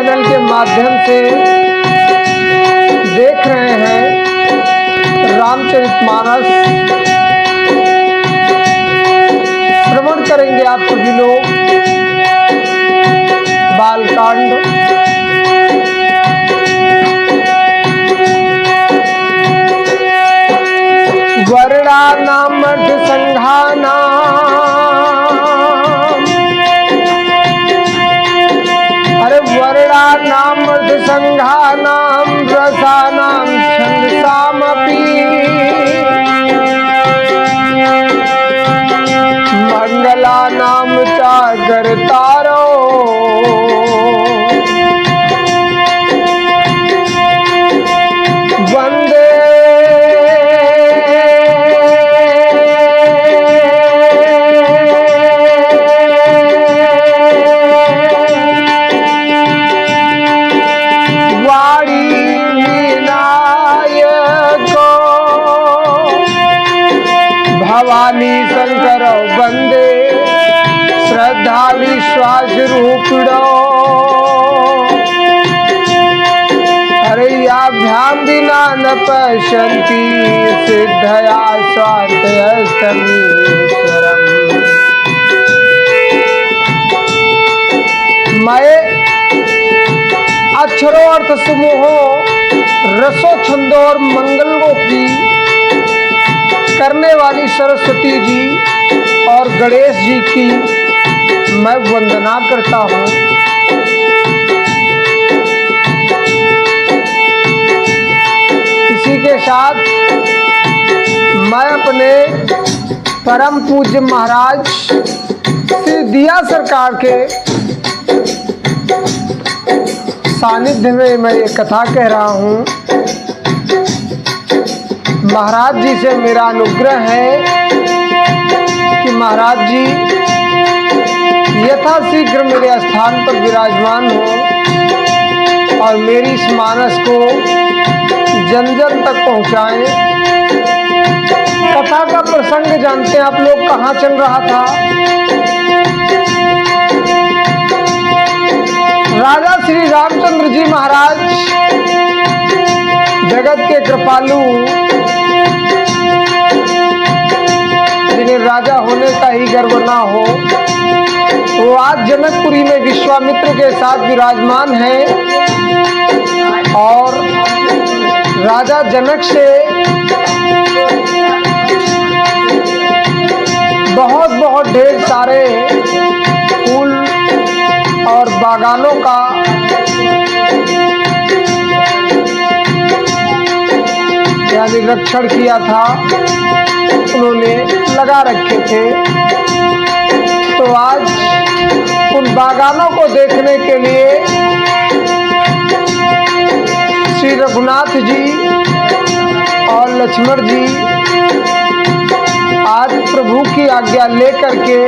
Channel के माध्यम से देख रहे हैं रामचरितमानस। श्रवण करेंगे आप सभी लोग बालकांड। वर्णानामर्थ संघानां वर्णानामर्थ संघानां रसानां छंदसामपि मंगलानां चागरतारो वंदे भवानी शंकर वंदे श्रद्धा विश्वास रूपिणो हरयाभ्याम विना न पश्यन्ति सिद्धया स्वार्थयस्तमीश्वरम्। मैं अक्षरों अर्थ समूहों रसों छंदों और मंगलों की करने वाली सरस्वती जी और गणेश जी की मैं वंदना करता हूँ। इसी के साथ मैं अपने परम पूज्य महाराज श्री दिया सरकार के सानिध्य में मैं ये कथा कह रहा हूँ। महाराज जी से मेरा अनुग्रह है कि महाराज जी यथाशीघ्र मेरे स्थान पर विराजमान हो और मेरी इस मानस को जन जन तक पहुंचाएं। कथा का प्रसंग जानते हैं आप लोग कहाँ चल रहा था। राजा श्री रामचंद्र जी महाराज जगत के कृपालु, जिन्हें राजा होने का ही गर्व ना हो, वो आज जनकपुरी में विश्वामित्र के साथ विराजमान है और राजा जनक से बहुत बहुत ढेर सारे फूल और बागानों का यानी रक्षण किया था, उन्होंने लगा रखे थे। तो आज उन बागानों को देखने के लिए श्री रघुनाथ जी और लक्ष्मण जी आज प्रभु की आज्ञा लेकर के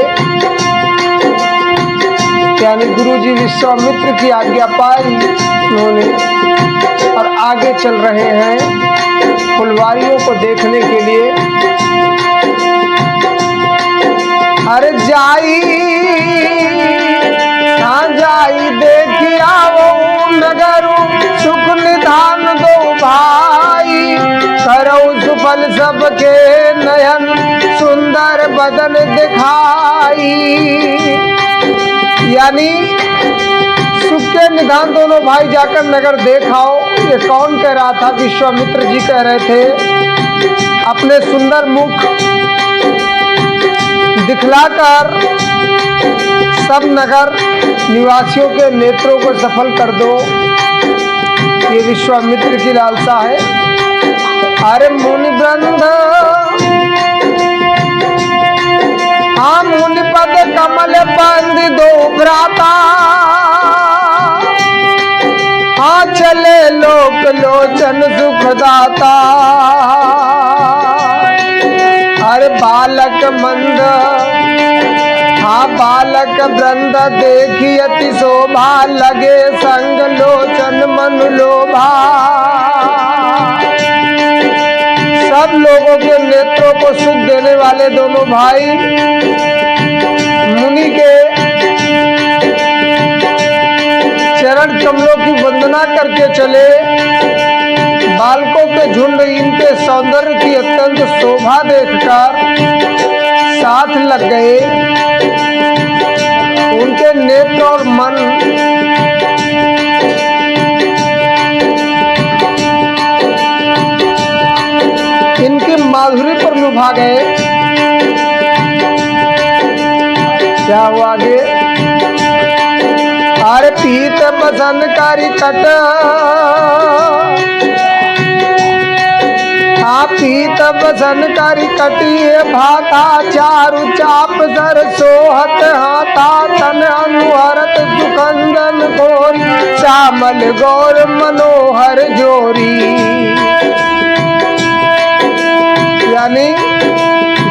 यानी गुरु जी विश्वामित्र की आज्ञा पाई उन्होंने और आगे चल रहे हैं फुलवारियों को देखने के लिए। अरे जाई हाँ जाई देखिया वो नगर सुख निधान दो भाई करो सुफल सबके नयन सुंदर बदन दिखाई। यानी सुख के निधान दोनों भाई जाकर नगर देखाओ। ये कौन कह रहा था? विश्वामित्र जी कह रहे थे। अपने सुंदर मुख दिखलाकर सब नगर निवासियों के नेत्रों को सफल कर दो, ये विश्वामित्र की लालसा है। अरे मुनि वृंद हाँ मुनि पद कमल बंद दो भ्राता हाँ चले लोक लोचन सुखदाता। अरे बालक मंद हाँ बालक वृंद देखी अति शोभा लगे संग लोचन मन लोभा। सब लोगों के नेत्रों को सुख देने वाले दोनों भाई मुनि के चरण चरण कमलों की वंदना करके चले। बालकों के झुंड इनके सौंदर्य की अत्यंत शोभा देखकर साथ लग गए। उनके नेत्र और मन इनकी माधुरी पर लुभा गए। क्या हुआ आगे? अरे पीत बसन कारी कट, पीत बसन कारी कटिए भाता चारु चाप सर सोहत हाथा तन अनुहरत सुखंदन गोरी श्यामल गौर मनोहर जोरी। यानी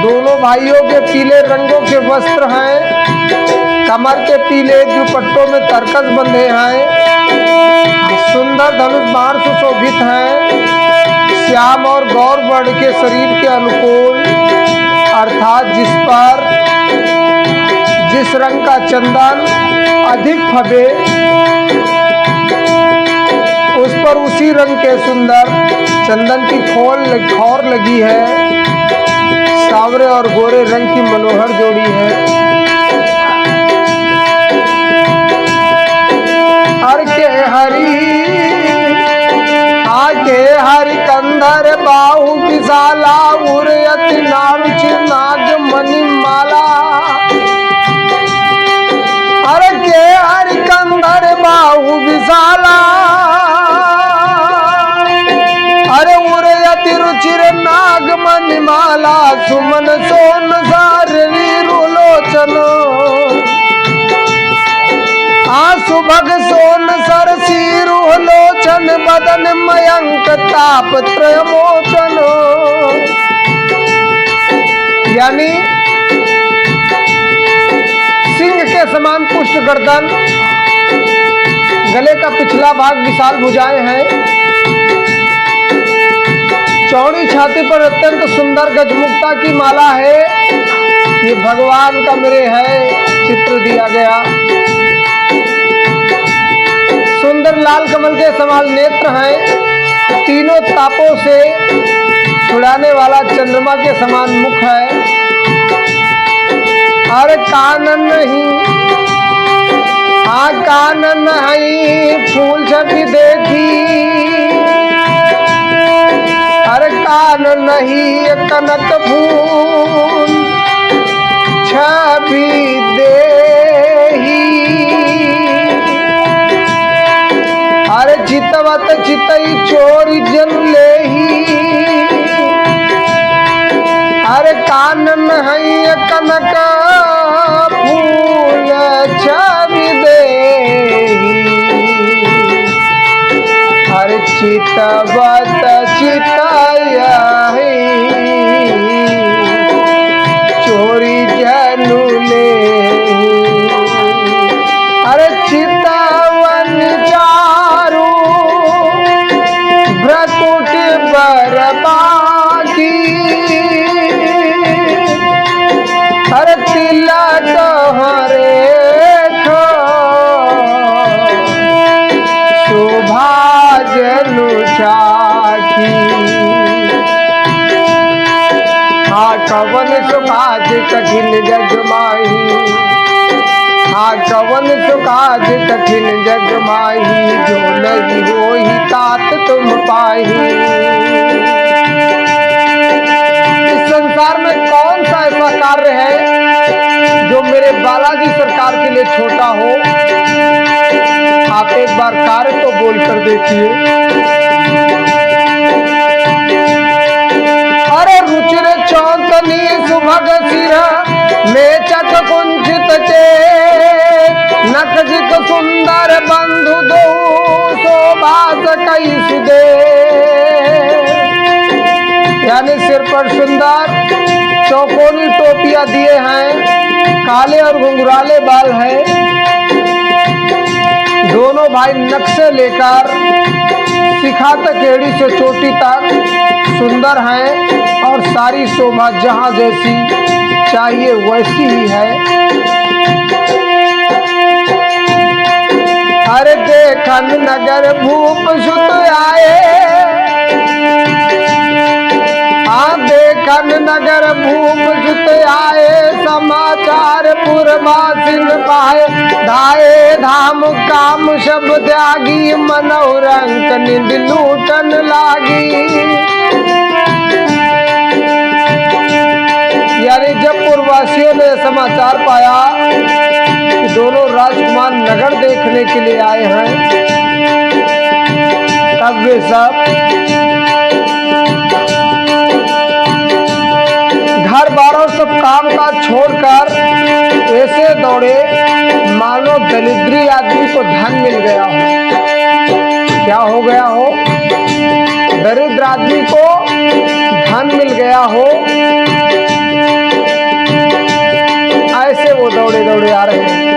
दोनों भाइयों के पीले रंगों के वस्त्र हैं, कमर के पीले दुपट्टों में तरकस बंधे हैं, सुंदर धनुष बाण सुशोभित हैं, श्याम और गौर वर्ण के शरीर के अनुकूल, अर्थात जिस पर जिस रंग का चंदन अधिक फबे उस पर उसी रंग के सुंदर चंदन की खौर लगी है। सांवरे और गोरे रंग की मनोहर जोड़ी है। हर के हरी आके हरि कंधर बाहु विशाला उरयति नारुचि नाग मणि माला। हर के हरि कंधर बाहु विशाला, अरे उरयति रुचिर नाग मणि माला। सुमन सोन सारणी रोलोचन, सुभग सोन सरसी लोचन बदन मयंक ताप त्रयमोचन। यानी सिंह के समान पुष्ट गर्दन, गले का पिछला भाग विशाल भुजाएं हैं, चौड़ी छाती पर अत्यंत सुंदर गजमुक्ता की माला है। ये भगवान का मेरे है चित्र दिया गया। सुंदर लाल कमल के समान नेत्र हैं, तीनों तापों से छुड़ाने वाला चंद्रमा के समान मुख है। अरे कानन नहीं, कानन नहीं फूल छवि देखी, अरे कान नहीं कनक फूल छवि देही। अरे चितवत चितई चोरी जन लेही, अरे कानन है कनक फूल छवि देही। अरे चितवत चितई चोरी जनु लेही। अरे चितवन चारू भ्रकुट बरबाकी, अरे तिलक हरे शोभा जनु चाखी। कवन सुकाज कठिन जग माही, कवन सुकाज कठिन जग माही, जो नहीं हो ही तात तुम पाही। इस संसार में कौन सा ऐसा कार्य है जो मेरे बालाजी सरकार के लिए छोटा हो? आप एक बार कार्य तो बोलकर देखिए। अरे रुचिर चौतनी सुभग सिर में चक कुंचित के, नखजिक सुंदर बंधु दो शोभास कई सुदे। यानी सिर पर सुंदर चौकोनी टोपियां दिए हैं, काले और घुंघराले बाल हैं। दोनों भाई नक्शे लेकर शिखा तक एड़ी से चोटी तक सुंदर हैं और सारी शोभा जहां जैसी चाहिए वैसी ही है। अरे देख नगर भूप सुत आए, देखन नगर भूप सुत आए, समाचार पुरवासिन पाए, धाये धाम काम सब त्यागी, मनोरंक निंद लूटन लागी। यानी जब पुरवासियों ने समाचार पाया कि दोनों राजकुमार नगर देखने के लिए आए हैं, तब वे सब घर बार सब काम काज छोड़कर ऐसे दौड़े मानो दरिद्री आदमी को धन मिल गया हो। क्या हो गया हो? दरिद्र आदमी को धन मिल गया हो, ऐसे वो दौड़े दौड़े आ रहे हैं।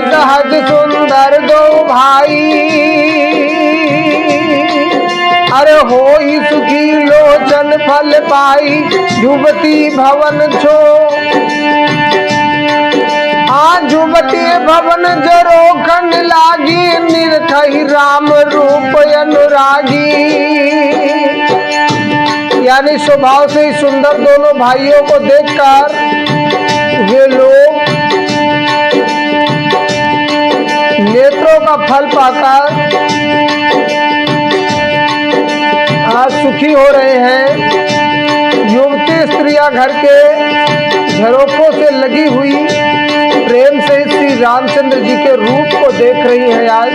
सहज सुंदर दो भाई, अरे हो ही सुखी लोचन फल पाई, युवती भवन छो युवती भवन जरोखन लागी, निरखही राम रूप अनुरागी। यानी स्वभाव से ही सुंदर दोनों भाइयों को देखकर वे लोग नेत्रों का फल पाकर आज सुखी हो रहे हैं। युवती स्त्रियां घर के झरोखों से लगी हुई प्रेम से श्री रामचंद्र जी के रूप को देख रही है आज।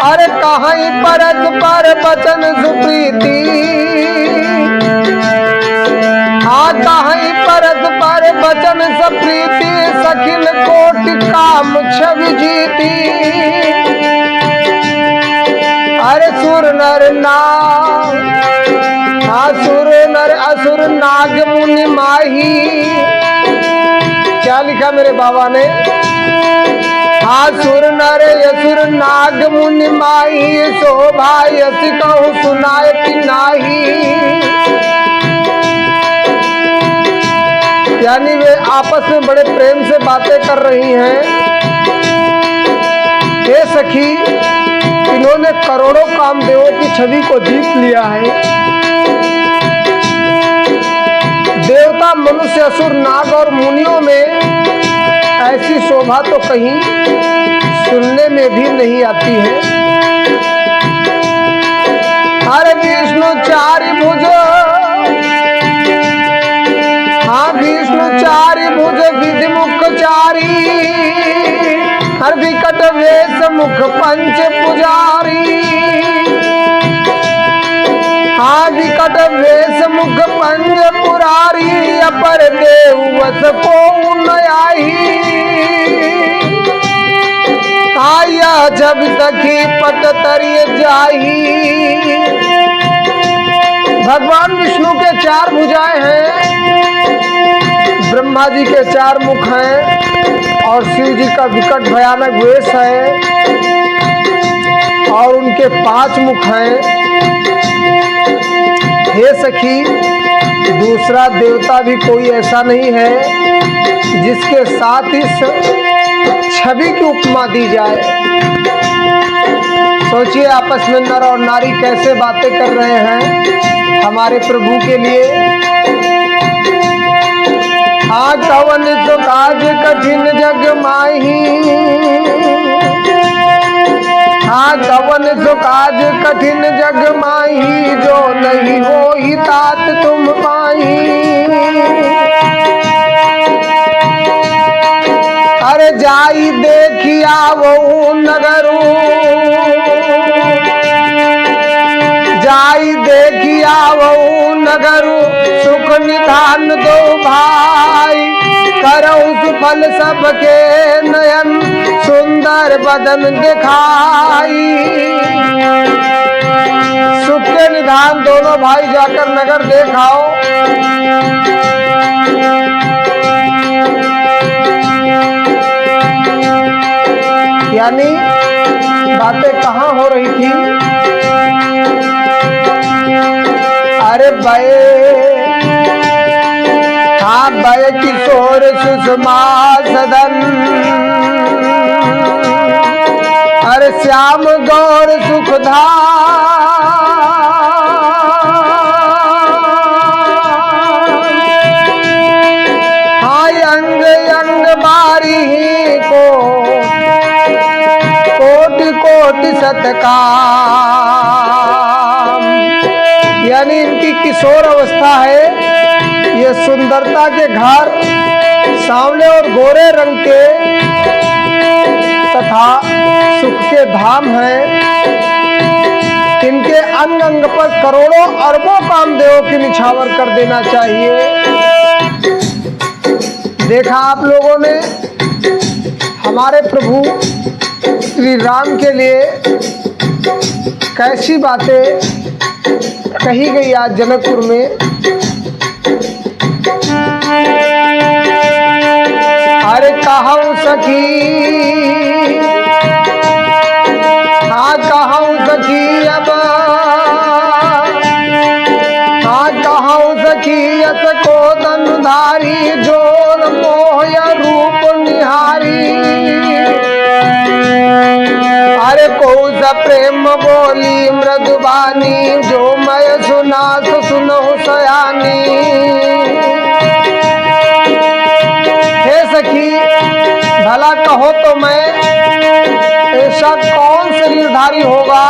अरे कहीं परत पर बचन सुप्रीति, कहीं परत पर बचन सप्रीति, सखिन कोटि काम छवि जीती। अरे सुर नर नाग, सुर नर असुर नाग मुनि माही। क्या लिखा मेरे बाबा ने? सुर नर असुर नाग मुनि माही, शोभा यस कहूँ सुनायति नाही। यानी वे आपस में बड़े प्रेम से बातें कर रही हैं। हे सखी, इन्होंने करोड़ों कामदेवों की छवि को जीत लिया है। देवता, मनुष्य, असुर, नाग और मुनियों में ऐसी शोभा तो कहीं सुनने में भी नहीं आती है। हर विष्णु चारि भुज, विष्णु चारि भुज विधि मुख चारी, हर विकट वेश मुख पंच पुजारी। विकट वेश मुख पंच पुरारी, अपर देव वस को नयाही। आया जब सखी पट तरिय जाही। भगवान विष्णु के चार भुजाएं हैं, ब्रह्मा जी के चार मुख हैं और शिव जी का विकट भयानक वेश है और उनके 5 मुख हैं। हे सखी, दूसरा देवता भी कोई ऐसा नहीं है जिसके साथ इस छवि की उपमा दी जाए। सोचिए आपस में नर और नारी कैसे बातें कर रहे हैं हमारे प्रभु के लिए। कवन सो काज कठिन जग माही, कवन सो काज कठिन जग माही, जो नहीं हो ही तात तुम पाही। अरे जाई देखिया वो नगरू, जाई देखिया वो नगरू, सुख निधान दो भाई, करऊ सुफल सबके नयन, सुंदर बदन दिखाई। सुख के निधान दोनों भाई जाकर नगर देखाओ। यानी बातें कहाँ हो रही थी? अरे बय किशोर सुषमा सदन, अरे श्याम गौर सुखधाम, हाँ अंग अंग बारी को कोटि कोटि सत्कार। यानी इनकी किशोर अवस्था है, ये सुंदरता के घर, सांवले और गोरे रंग के तथा सुख के धाम हैं। इनके अंग अंग पर करोड़ों अरबों कामदेवों की निछावर कर देना चाहिए। देखा आप लोगों ने हमारे प्रभु श्री राम के लिए कैसी बातें कही गई आज जनकपुर में। अरे कहूँ सखी, हाँ कहूँ सखी अब, हाँ कहूँ सखी अस को तनुधारी, जोर मोह रूप निहारी। अरे कौन सा प्रेम बोली मृदुबानी, जो मैं सुना तो सुनहु सयानी। हे सखी भला कहो तो मैं ऐसा कौन शरीरधारी होगा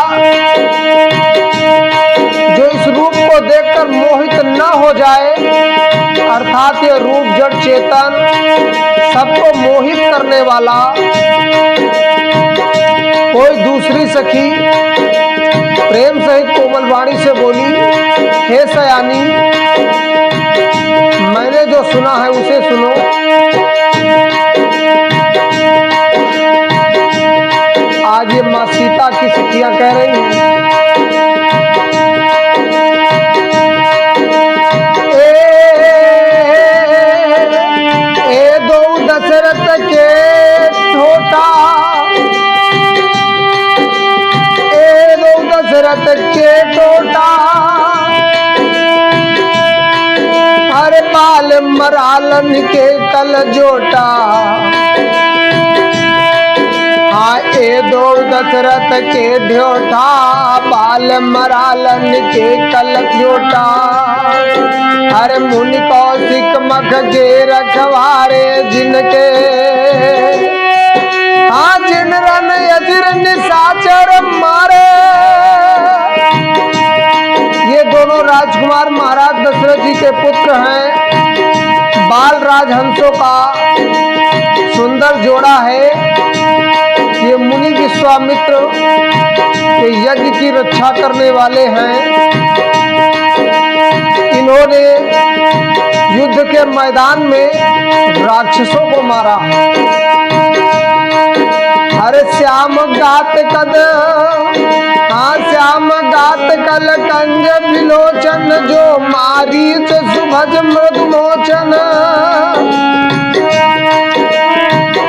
जो इस रूप को देखकर मोहित न हो जाए। अर्थात ये रूप जड़ चेतन सबको मोहित करने वाला। कोई दूसरी सखी प्रेम सहित कोमल वाणी से बोली, हे सयानी मैंने जो सुना है उसे सुनो। आज ये माँ सीता की सखियां कह रही हैं, ए दो दशरथ के ठोटा, ए दो दशरथ के टोटा, अरे बाल मरालन के कल जोटा। हाँ ए दो दशरथ के ढोटा, बाल मरालन के कल जोटा। अरे मुनि कौशिक मख के रखवारे जिनके, हाँ जिन रन यजिर निशाचर मारे। ये दोनों राजकुमार महाराज दशरथ जी के पुत्र हैं। बाल राजहंसों का सुंदर जोड़ा है। ये मुनि विश्वामित्र के यज्ञ की रक्षा करने वाले हैं। इन्होंने युद्ध के मैदान में राक्षसों को मारा। अरे श्याम गात कद, हाँ श्याम गात कल कंज विलोचन, जो मारीच सुभज मृदु मोचन।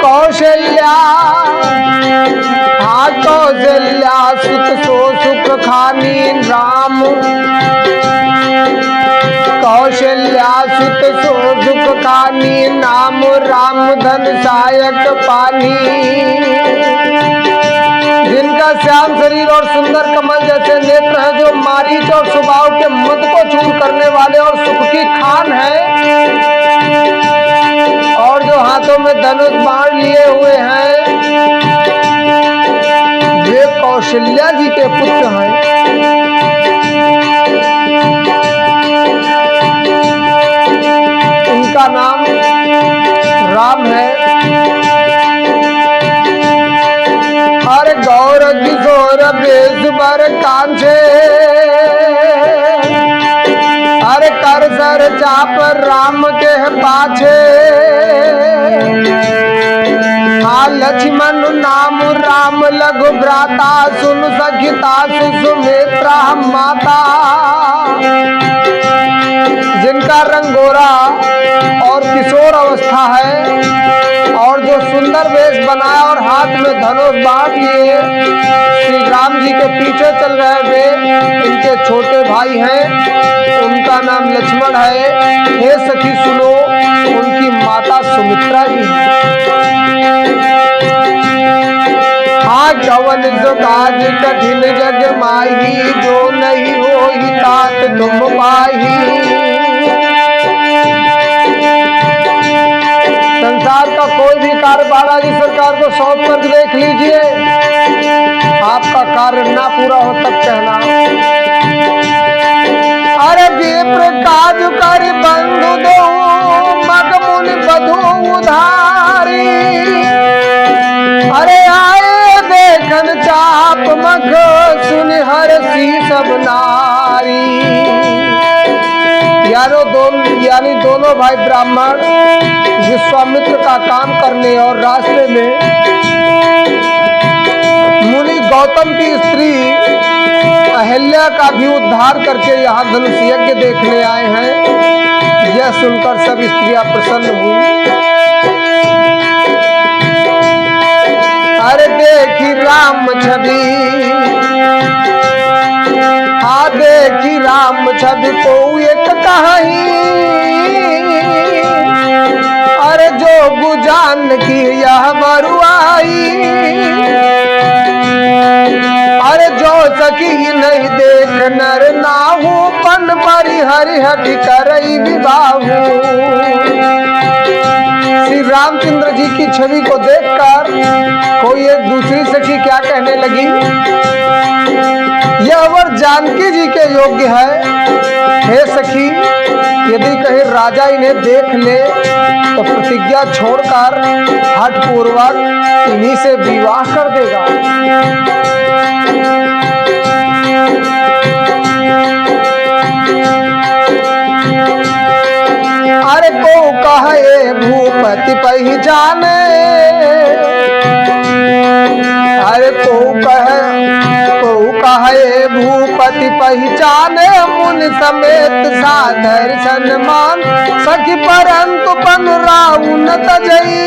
कौशल्या, हाँ कौशल्या सुत सो सुख खानी राम। कौशल्या सुत सो सुख खानी, नाम राम धन सायक पानी। जिनका श्याम शरीर और सुंदर कमल जैसे नेत्र है, जो मारीच और स्वभाव के मद को चूर करने वाले और सुख की खान है, और जो हाथों में धनुष बाण लिए हुए हैं, वे कौशल्या जी के पुत्र हैं। इनका नाम राम है। हर गौर किशोर बेस बर कांछे, हर कर सर चाप राम के पाछे। हाँ लक्ष्मण नाम राम लघु भ्राता, सुन सखिता सुमित्रा माता। जिनका रंग गोरा और किशोर अवस्था है, और जो सुंदर वेश बनाया और हाथ में धनुष बाण लिए श्री राम जी के पीछे चल रहे वे। इनके छोटे भाई हैं, उनका नाम लक्ष्मण है। हे सखी सुनो, उनकी माता सुमित्रा जी है। हाँ, कवन जो काज कठिन जग माही, जो नहीं हो ही तात तुम पाही। संसार का कोई भी कार्य बालाजी सरकार को सौंप कर देख लीजिए, आपका कार्य ना पूरा हो तब कहना। अरे विप्र काज कर बंधु दो, मग मुनि बधु उधारी। अरे आए देखन चाप मख, सुन हरसी सब नारी। यानी दोनों भाई ब्राह्मण विश्वामित्र का काम करने और रास्ते में मुनि गौतम की स्त्री अहिल्या का भी उद्धार करके यहाँ धनुष यज्ञ देखने आए हैं। यह सुनकर सब स्त्रियां प्रसन्न हुई। अरे देखी राम छवि, हाँ देखी राम छवि को एक कहीं। अरे जो गुजान की यह बरुआई। अरे जो सकी नहीं देख नर नाहू, पन परि हरिहट करई विवाहू। श्री रामचंद्र जी की छवि को देखकर कोई एक दूसरी सखी क्या कहने लगी, यह वर जानकी जी के योग्य है। हे सखी, यदि कहीं राजा इन्हें देख ले तो प्रतिज्ञा छोड़कर हठ पूर्वक इन्हीं से विवाह कर देगा। अरे को कहे भूपति पहचाने, अरे को कहे भूपति पहचाने। मुनि समेत साधर सन्मान, सखी परंतु पन राहु न तजई।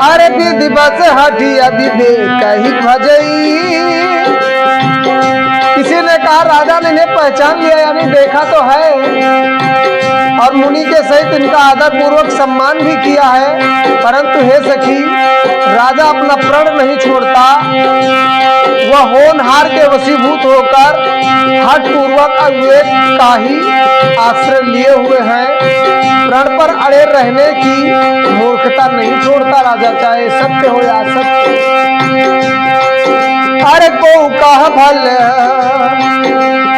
अरे विधि बस हठी अविवेक ही भजई। किसी ने कहा राजा ने इन्हें पहचान लिया, यानी देखा तो है और मुनि के सहित इनका आदर पूर्वक सम्मान भी किया है, परंतु हे सखी, राजा अपना प्रण नहीं छोड़ता। वह होनहार के वशीभूत होकर हठ पूर्वक अविवेक का ही आश्रय लिए हुए हैं। प्रण पर अड़े रहने की मूर्खता नहीं छोड़ता राजा, चाहे सत्य हो या असत्य। अरे को कह भल,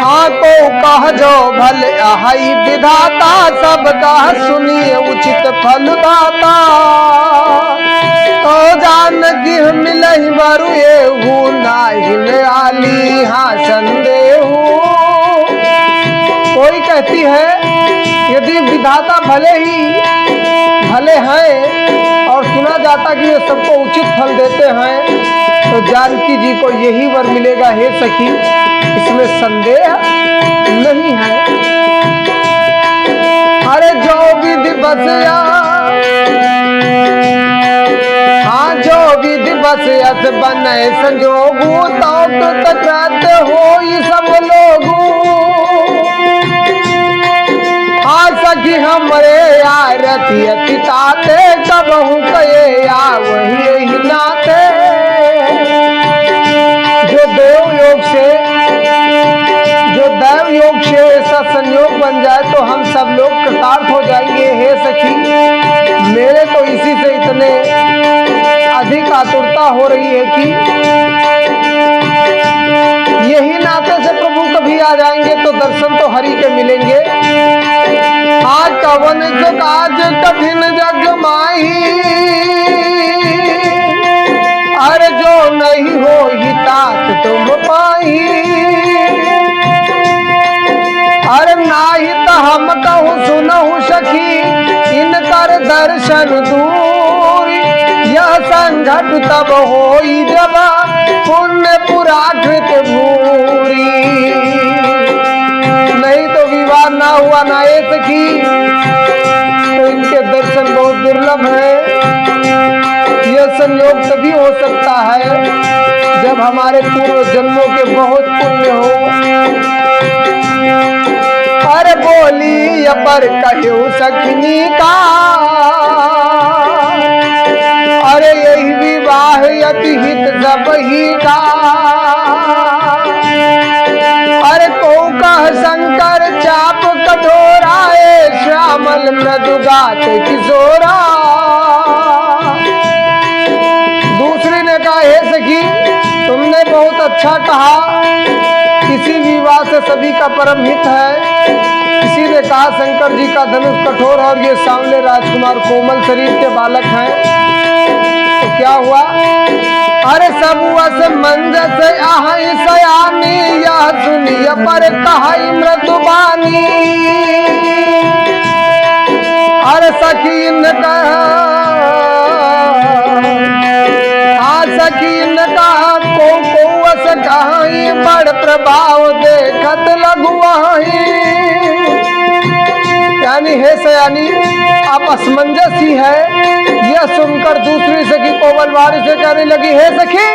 हाँ को कह जो भल आई विधाता। सब कह सुनिए उचित फल दाता। तो जानकी मिलहि बरु एहू, नाहिन आली हाँ संदेहू। कोई कहती है यदि विधाता भले हैं और सुना जाता कि ये सबको उचित फल देते हैं, तो जानकी जी को यही वर मिलेगा। हे सखी, इसमें संदेह नहीं है। अरे जो विधि बसया, हाँ जो विधि बसयस बने संजोगू। तो तकृत होई सब लोगू। हाँ सखी हमरे आरती अति ताते, कबहू कहे या वही नाते। जो दैव योग से ऐसा संयोग बन जाए तो हम सब लोग कृतार्थ हो जाएंगे। हे सखी, मेरे तो इसी से इतने अधिक आतुरता हो रही है कि यही नाते से प्रभु कभी आ जाएंगे तो दर्शन तो हरि के मिलेंगे। आज कवन जो काज कठिन जग माही। अरे जो नहीं हो ही तात तुम पाही। अरे नाही तो हम कहूँ सुनहु सखी, इनकर दर्शन दूरी। यह संघट तब होई जब पुण्य पुराकृत भूरी। नहीं तो विवाह ना हुआ ना सखी। दुर्लभ है। ये संयोग तभी हो सकता है जब हमारे पूर्व जन्मों के बहुत पुण्य हो। अरे बोली पर कहू सखनी का, अरे यही विवाह अति हित सब ही का। अरे को कह शंकर चाप कठोरा, श्यामल मृदु गाते किशोरा। दूसरी ने कहा, हे सखी तुमने बहुत अच्छा कहा, इसी विवाह से सभी का परम हित है। किसी ने कहा शंकर जी का धनुष कठोर और ये सांवले राजकुमार कोमल शरीर के बालक हैं। तो क्या हुआ? अरे सब वस मंजस आहाई सयानी, यह सुनिय पर कहाई मृदुबानी। अरे सखी ने कहा, सखी ने कहा को वस कहाई, बड़ प्रभाव देखत लघुआही। यानी हे सयानी आप असमंजस ही है। यह सुनकर दूसरी सखी कोमल वाणी से कहने लगी, हे सखी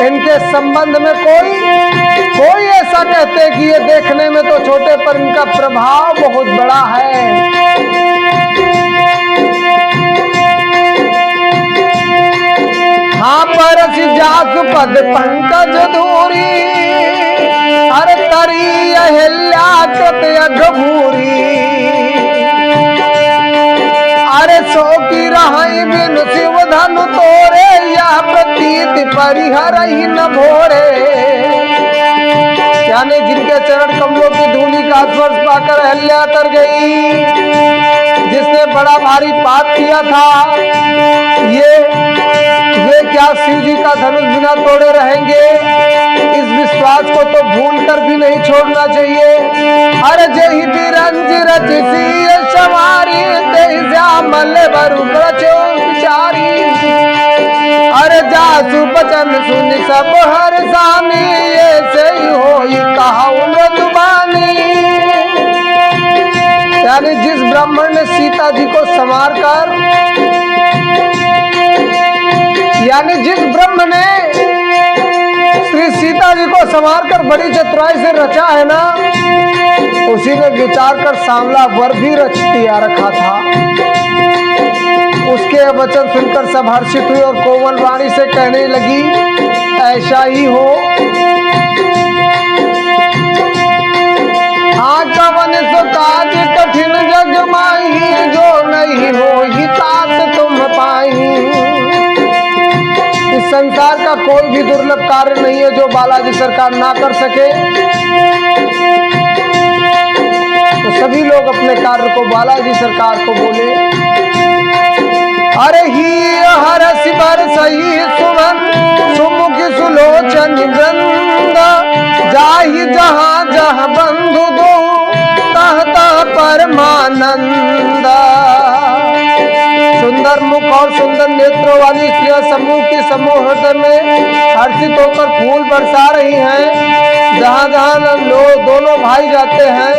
इनके संबंध में कोई ऐसा कहते कि ये देखने में तो छोटे पर इनका प्रभाव बहुत बड़ा है। हाँ परस जासु पद पंकज धूरी, अरे तरी अहिल्या कृत अघभूरी। अरे सो की रहाई बिनु शिव धनु तोरे, या प्रतीत परिहर ही न भोरे। यानी जिनके चरण कमलों की धूली का स्पर्श पाकर अहिल्या तर गई, जिसने बड़ा भारी पाप किया था, वे क्या शिव जी का धनुष बिना तोड़े रहेंगे? इस विश्वास को तो भूल कर भी नहीं छोड़ना चाहिए। अरे जय बिरंज रचिसी सवारी, श्यामल बरु ब्रजो विचारी। अरे जासु बचन सुनि सब हर सानी, ये सही होई कहाऊ मृदुबानी। यानी जिस ब्राह्मण ने सीता जी को संवार कर, यानी जिस ब्रह्म ने श्री सीता जी को संवार कर बड़ी चतुराई से रचा है ना, उसी ने विचार कर सांवला वर भी रच दिया रखा था। उसके वचन सुनकर सब हर्षित हुई और कोमल वाणी से कहने लगी, ऐसा ही हो। हाँ कवन सो काज कठिन जग माही, जो नहीं हो ही तात तुम पाही। इस संसार का कोई भी दुर्लभ कार्य नहीं है जो बालाजी सरकार ना कर सके। तो सभी लोग अपने कार्य को बालाजी सरकार को बोले। अरे ही हर सिबर सही सुमन, सुमुख सुलोचन वृंद। जाहि जहाँ जहाँ बंधु दो, तह तह परमानंद। सुंदर मुख और सुंदर नेत्रों वाली स्त्रियां समूह की समूह हृदय में हर्षित होकर फूल बरसा रही हैं। जहाँ जहाँ लोग दोनों भाई जाते हैं,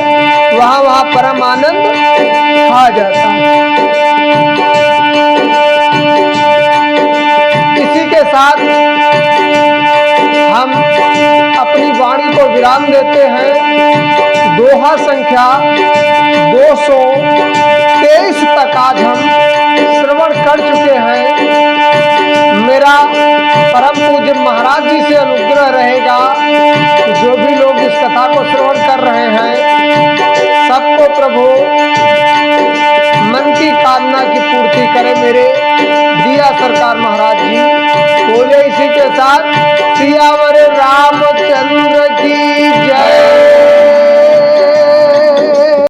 वहाँ वहाँ परम आनंद आ जाता है। इसी के साथ हम अपनी वाणी को विराम देते हैं। दोहा संख्या 223 तक आज हम श्रवण कर चुके हैं। मेरा परम पूज्य महाराज जी से अनुग्रह रहेगा कि जो भी लोग इस कथा को श्रवण कर रहे हैं, सबको प्रभु मन की कामना की पूर्ति करे। मेरे दिया सरकार महाराज जी बोले। इसी के साथ सियावर रामचंद्र की जय।